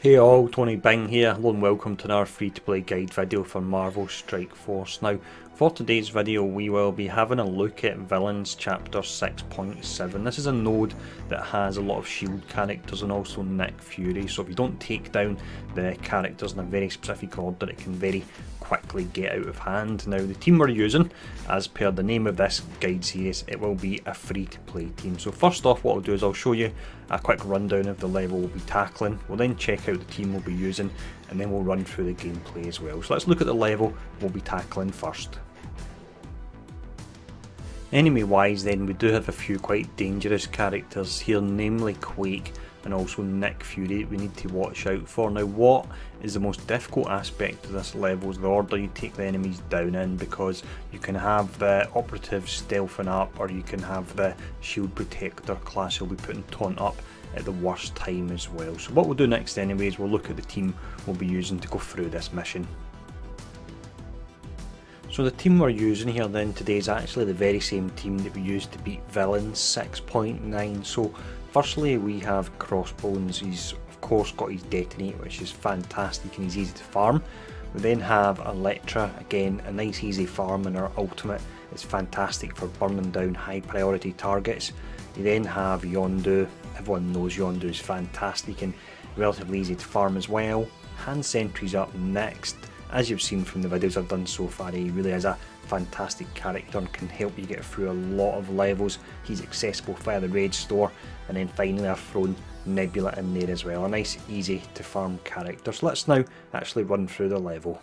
Hey all, Tony Bing here. Hello and welcome to another free-to-play guide video for Marvel Strike Force. Now, for today's video we will be having a look at Villains Chapter 6.7. This is a node that has a lot of shield characters and also Nick Fury, so if you don't take down the characters in a very specific order it can very quickly get out of hand. Now the team we're using, as per the name of this guide series, it will be a free-to-play team. So first off, what I'll do is I'll show you a quick rundown of the level we'll be tackling. We'll then check out the team we'll be using and then we'll run through the gameplay as well. So let's look at the level we'll be tackling first. Enemy wise then, we do have a few quite dangerous characters here, namely Quake and also Nick Fury we need to watch out for. Now what is the most difficult aspect of this level is the order you take the enemies down in, because you can have the operative stealthing up or you can have the shield protector class who'll be putting taunt up at the worst time as well. So what we'll do next anyway is we'll look at the team we'll be using to go through this mission. So the team we're using here then today is actually the very same team that we used to beat Villains 6.9. So firstly we have Crossbones. He's of course got his detonate, which is fantastic and he's easy to farm. We then have Elektra, again a nice easy farm, and our ultimate is fantastic for burning down high priority targets. You then have Yondu. Everyone knows Yondu is fantastic and relatively easy to farm as well. Hand Sentry's up next. As you've seen from the videos I've done so far, he really is a fantastic character and can help you get through a lot of levels. He's accessible via the raid store, and then finally I've thrown Nebula in there as well. A nice easy to farm character. So let's now actually run through the level.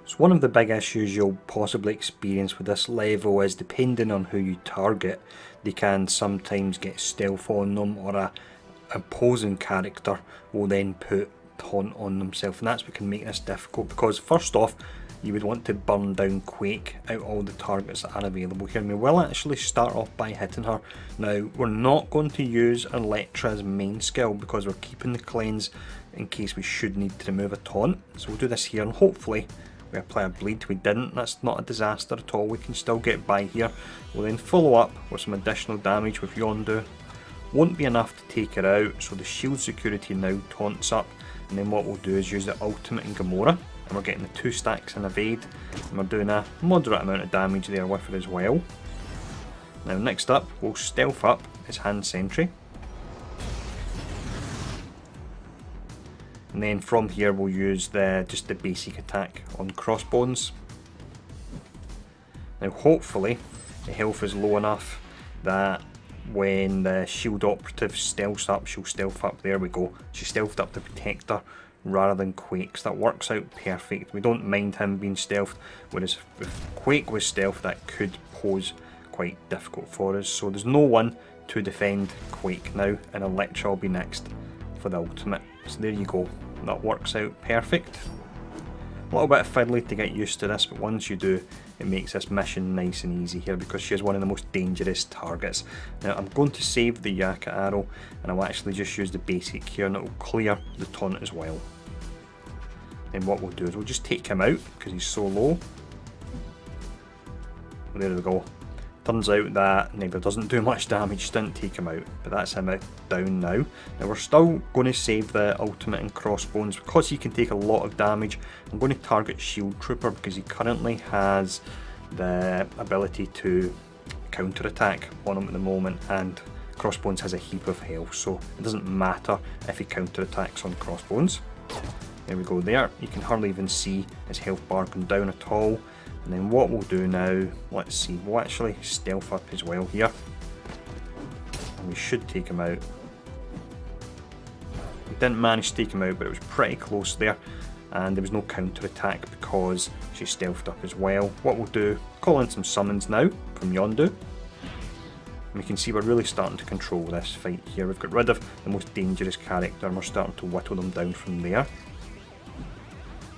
So one of the big issues you'll possibly experience with this level is, depending on who you target, they can sometimes get stealth on them, or a opposing character will then put taunt on themselves, and that's what can make this difficult, because first off you would want to burn down Quake out all the targets that are available here, and we will actually start off by hitting her. Now we're not going to use Elektra's main skill because we're keeping the cleanse in case we should need to remove a taunt, so we'll do this here and hopefully we apply a bleed. We didn't, that's not a disaster at all, we can still get by here. We'll then follow up with some additional damage with Yondu. Won't be enough to take her out, so the shield security now taunts up, and then what we'll do is use the ultimate in Gamora, and we're getting the 2 stacks in evade, and we're doing a moderate amount of damage there with her as well. Now next up we'll stealth up his Hand Sentry, and then from here we'll use just the basic attack on Crossbones. Now hopefully the health is low enough that when the shield operative stealths up, she'll stealth up. There we go, she stealthed up the protector rather than Quake, so that works out perfect. We don't mind him being stealthed, whereas if Quake was stealth that could pose quite difficult for us. So there's no one to defend Quake now, and Elektra will be next for the ultimate. So there you go, that works out perfect. A little bit fiddly to get used to this, but once you do, it makes this mission nice and easy here, because she is one of the most dangerous targets. Now I'm going to save the Yaka arrow, and I'll actually just use the basic here, and it will clear the taunt as well. Then what we'll do is we'll just take him out because he's so low. There we go. Turns out that Nebula doesn't do much damage, didn't take him out, but that's him down now. Now we're still going to save the ultimate in Crossbones because he can take a lot of damage. I'm going to target Shield Trooper because he currently has the ability to counter attack on him at the moment, and Crossbones has a heap of health, so it doesn't matter if he counter attacks on Crossbones. There we go there, you can hardly even see his health bar going down at all. And then what we'll do now, let's see, we'll actually stealth up as well here, and we should take him out. We didn't manage to take him out, but it was pretty close there, and there was no counter attack because she stealthed up as well. What we'll do, call in some summons now from Yondu, and we can see we're really starting to control this fight here. We've got rid of the most dangerous character and we're starting to whittle them down from there.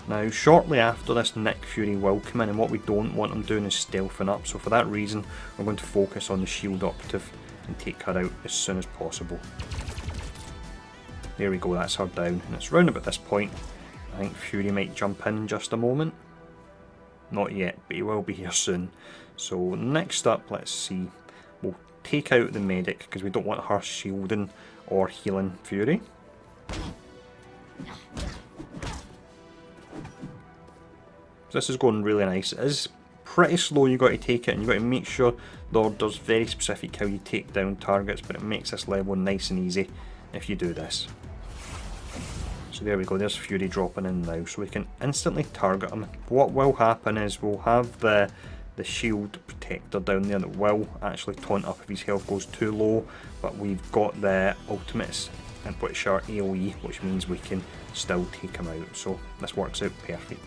Now shortly after this, Nick Fury will come in, and what we don't want him doing is stealthing up, so for that reason we're going to focus on the shield operative and take her out as soon as possible. There we go, that's her down, and it's round about this point. I think Fury might jump in just a moment. Not yet, but he will be here soon. So next up, let's see, we'll take out the medic because we don't want her shielding or healing Fury. So this is going really nice. It is pretty slow, you've got to take it, and you've got to make sure the order's very specific how you take down targets, but it makes this level nice and easy if you do this. So there we go, there's Fury dropping in now, so we can instantly target him. What will happen is we'll have the shield protector down there that will actually taunt up if his health goes too low, but we've got the ultimates and which are AoE, which means we can still take him out, so this works out perfect.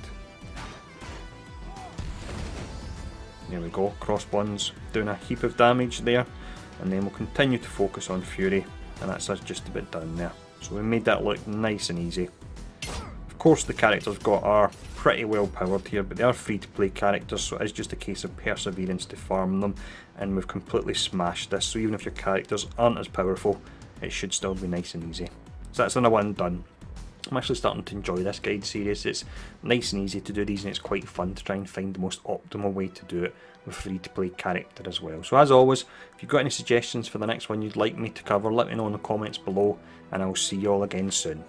There we go, crossbones doing a heap of damage there, and then we'll continue to focus on Fury, and that's us just about done there. So we made that look nice and easy. Of course the characters we've got are pretty well powered here, but they are free to play characters, so it's just a case of perseverance to farm them, and we've completely smashed this, so even if your characters aren't as powerful, it should still be nice and easy. So that's another one done. I'm actually starting to enjoy this guide series. It's nice and easy to do these, and it's quite fun to try and find the most optimal way to do it with free to play character as well. So as always, if you've got any suggestions for the next one you'd like me to cover, let me know in the comments below, and I'll see you all again soon.